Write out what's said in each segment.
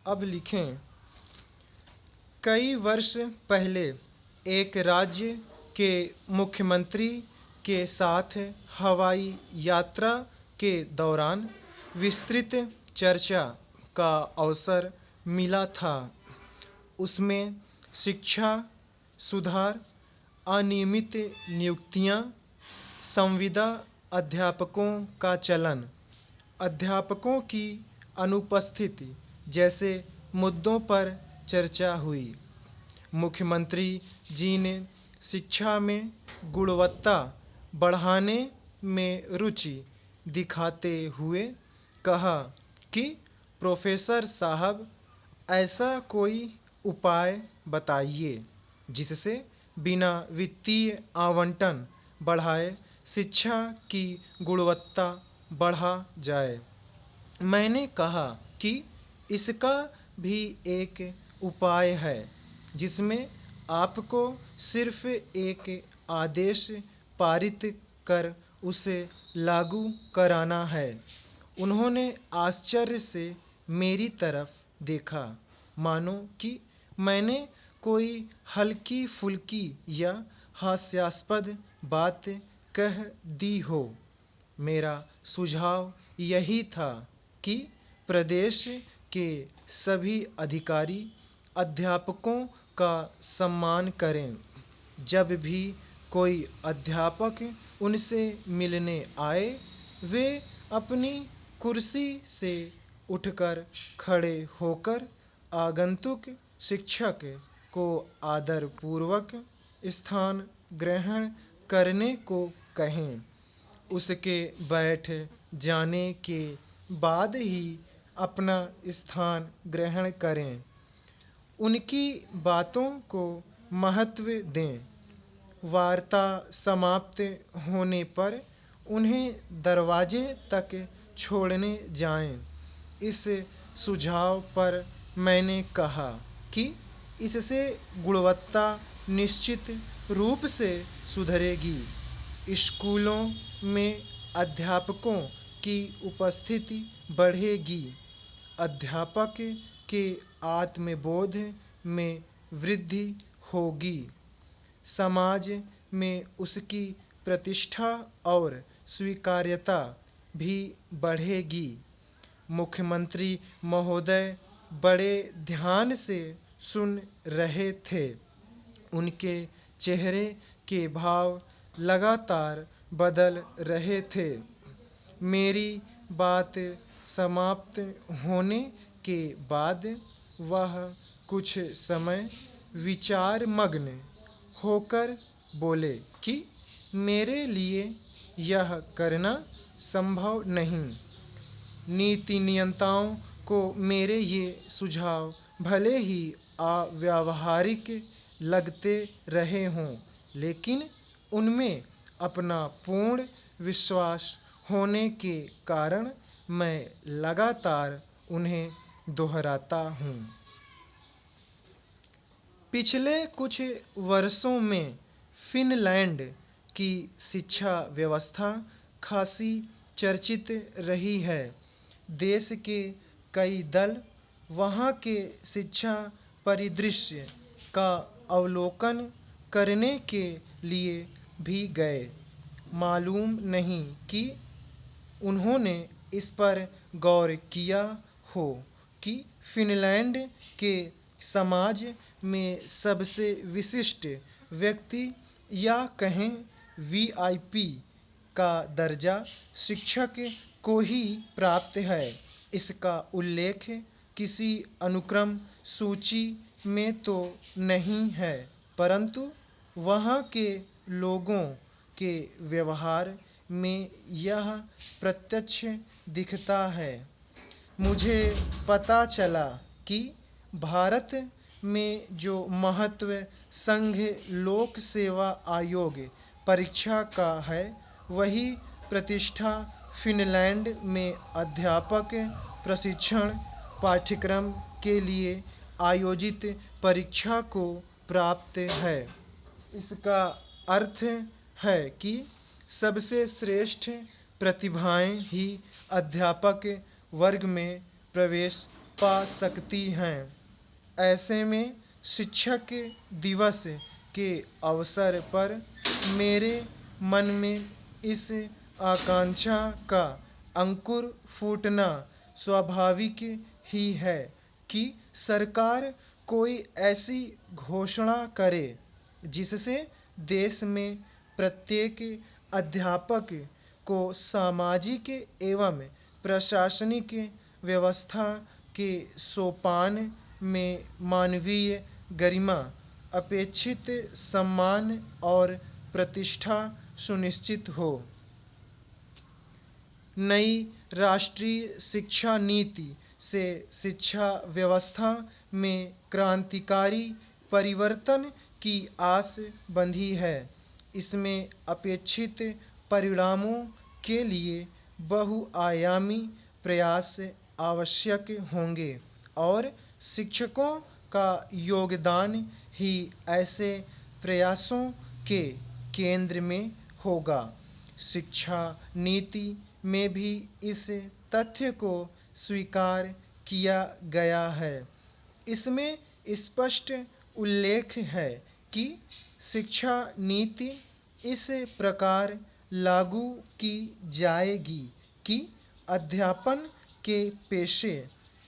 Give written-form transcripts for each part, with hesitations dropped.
अब लिखें। कई वर्ष पहले एक राज्य के मुख्यमंत्री के साथ हवाई यात्रा के दौरान विस्तृत चर्चा का अवसर मिला था। उसमें शिक्षा सुधार, अनियमित नियुक्तियां, संविदा अध्यापकों का चलन, अध्यापकों की अनुपस्थिति जैसे मुद्दों पर चर्चा हुई। मुख्यमंत्री जी ने शिक्षा में गुणवत्ता बढ़ाने में रुचि दिखाते हुए कहा कि प्रोफेसर साहब, ऐसा कोई उपाय बताइए जिससे बिना वित्तीय आवंटन बढ़ाए शिक्षा की गुणवत्ता बढ़ा जाए। मैंने कहा कि इसका भी एक उपाय है, जिसमें आपको सिर्फ एक आदेश पारित कर उसे लागू कराना है। उन्होंने आश्चर्य से मेरी तरफ देखा, मानो कि मैंने कोई हल्की फुल्की या हास्यास्पद बात कह दी हो। मेरा सुझाव यही था कि प्रदेश के सभी अधिकारी अध्यापकों का सम्मान करें। जब भी कोई अध्यापक उनसे मिलने आए, वे अपनी कुर्सी से उठकर खड़े होकर आगंतुक शिक्षक को आदरपूर्वक स्थान ग्रहण करने को कहें। उसके बैठ जाने के बाद ही अपना स्थान ग्रहण करें। उनकी बातों को महत्व दें। वार्ता समाप्त होने पर उन्हें दरवाजे तक छोड़ने जाएं। इस सुझाव पर मैंने कहा कि इससे गुणवत्ता निश्चित रूप से सुधरेगी। स्कूलों में अध्यापकों की उपस्थिति बढ़ेगी। अध्यापक के आत्मबोध में वृद्धि होगी। समाज में उसकी प्रतिष्ठा और स्वीकार्यता भी बढ़ेगी। मुख्यमंत्री महोदय बड़े ध्यान से सुन रहे थे। उनके चेहरे के भाव लगातार बदल रहे थे। मेरी बात समाप्त होने के बाद वह कुछ समय विचारमग्न होकर बोले कि मेरे लिए यह करना संभव नहीं। नीति नियंताओं को मेरे ये सुझाव भले ही अव्यावहारिक लगते रहे हों, लेकिन उनमें अपना पूर्ण विश्वास होने के कारण मैं लगातार उन्हें दोहराता हूँ। पिछले कुछ वर्षों में फिनलैंड की शिक्षा व्यवस्था खासी चर्चित रही है। देश के कई दल वहाँ के शिक्षा परिदृश्य का अवलोकन करने के लिए भी गए। मालूम नहीं कि उन्होंने इस पर गौर किया हो कि फिनलैंड के समाज में सबसे विशिष्ट व्यक्ति या कहें वीआईपी का दर्जा शिक्षक को ही प्राप्त है। इसका उल्लेख किसी अनुक्रम सूची में तो नहीं है, परंतु वहाँ के लोगों के व्यवहार में यह प्रत्यक्ष दिखता है। मुझे पता चला कि भारत में जो महत्व संघ लोक सेवा आयोग परीक्षा का है, वही प्रतिष्ठा फिनलैंड में अध्यापक प्रशिक्षण पाठ्यक्रम के लिए आयोजित परीक्षा को प्राप्त है। इसका अर्थ है कि सबसे श्रेष्ठ प्रतिभाएं ही अध्यापक वर्ग में प्रवेश पा सकती हैं। ऐसे में शिक्षक दिवस के अवसर पर मेरे मन में इस आकांक्षा का अंकुर फूटना स्वाभाविक ही है कि सरकार कोई ऐसी घोषणा करे जिससे देश में प्रत्येक अध्यापक को सामाजिक एवं प्रशासनिक व्यवस्था के सोपान में मानवीय गरिमा, अपेक्षित सम्मान और प्रतिष्ठा सुनिश्चित हो। नई राष्ट्रीय शिक्षा नीति से शिक्षा व्यवस्था में क्रांतिकारी परिवर्तन की आस बंधी है। इसमें अपेक्षित परिणामों के लिए बहुआयामी प्रयास आवश्यक होंगे और शिक्षकों का योगदान ही ऐसे प्रयासों के केंद्र में होगा। शिक्षा नीति में भी इस तथ्य को स्वीकार किया गया है। इसमें स्पष्ट उल्लेख है कि शिक्षा नीति इस प्रकार लागू की जाएगी कि अध्यापन के पेशे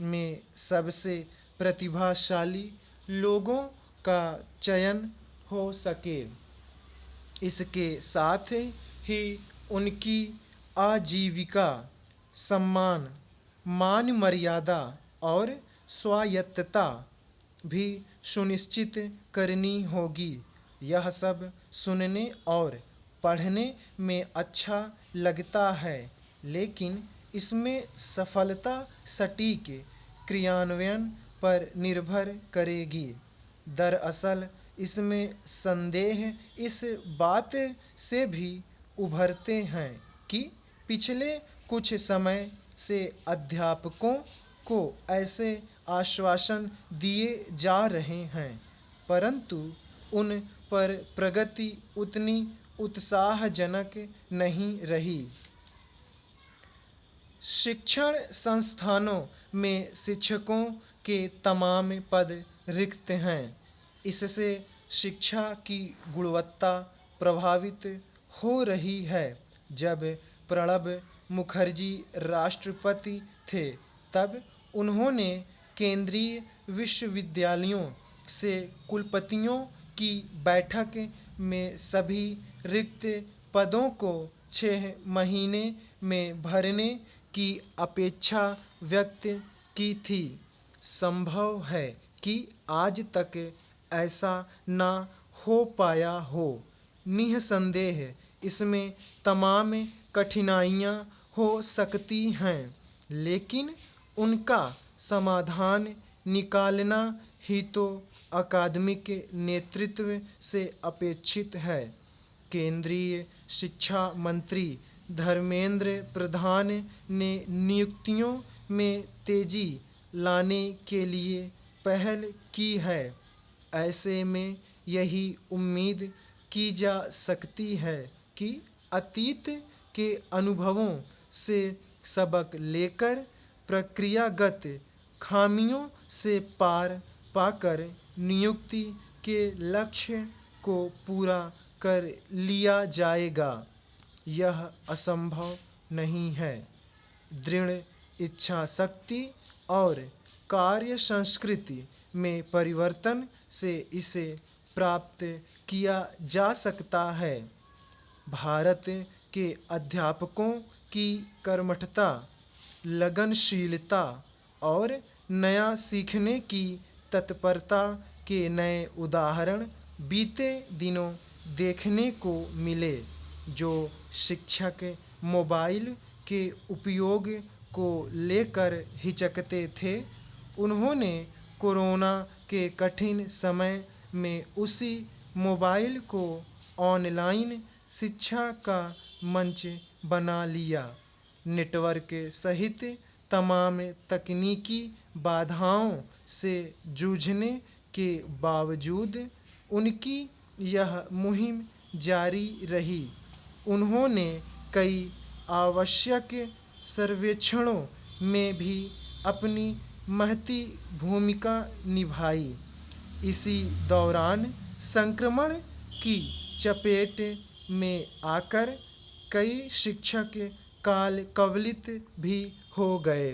में सबसे प्रतिभाशाली लोगों का चयन हो सके। इसके साथ ही उनकी आजीविका, सम्मान, मान मर्यादा और स्वायत्तता भी सुनिश्चित करनी होगी। यह सब सुनने और पढ़ने में अच्छा लगता है, लेकिन इसमें सफलता सटीक क्रियान्वयन पर निर्भर करेगी। दरअसल इसमें संदेह इस बात से भी उभरते हैं कि पिछले कुछ समय से अध्यापकों को ऐसे आश्वासन दिए जा रहे हैं, परंतु उन पर प्रगति उतनी उत्साहजनक नहीं रही। शिक्षण संस्थानों में शिक्षकों के तमाम पद रिक्त हैं। इससे शिक्षा की गुणवत्ता प्रभावित हो रही है। जब प्रणब मुखर्जी राष्ट्रपति थे, तब उन्होंने केंद्रीय विश्वविद्यालयों से कुलपतियों की बैठक में सभी रिक्त पदों को 6 महीने में भरने की अपेक्षा व्यक्त की थी। संभव है कि आज तक ऐसा ना हो पाया हो। निःसंदेह इसमें तमाम कठिनाइयाँ हो सकती हैं, लेकिन उनका समाधान निकालना ही तो अकादमिक नेतृत्व से अपेक्षित है। केंद्रीय शिक्षा मंत्री धर्मेंद्र प्रधान ने नियुक्तियों में तेजी लाने के लिए पहल की है। ऐसे में यही उम्मीद की जा सकती है कि अतीत के अनुभवों से सबक लेकर प्रक्रियागत खामियों से पार पाकर नियुक्ति के लक्ष्य को पूरा कर लिया जाएगा। यह असंभव नहीं है। दृढ़ इच्छा शक्ति और कार्य संस्कृति में परिवर्तन से इसे प्राप्त किया जा सकता है। भारत के अध्यापकों की कर्मठता, लगनशीलता और नया सीखने की तत्परता के नए उदाहरण बीते दिनों देखने को मिले। जो शिक्षक मोबाइल के उपयोग को लेकर हिचकते थे, उन्होंने कोरोना के कठिन समय में उसी मोबाइल को ऑनलाइन शिक्षा का मंच बना लिया। नेटवर्क सहित तमाम तकनीकी बाधाओं से जूझने के बावजूद उनकी यह मुहिम जारी रही। उन्होंने कई आवश्यक सर्वेक्षणों में भी अपनी महती भूमिका निभाई। इसी दौरान संक्रमण की चपेट में आकर कई शिक्षक काल कवलित भी हो गए।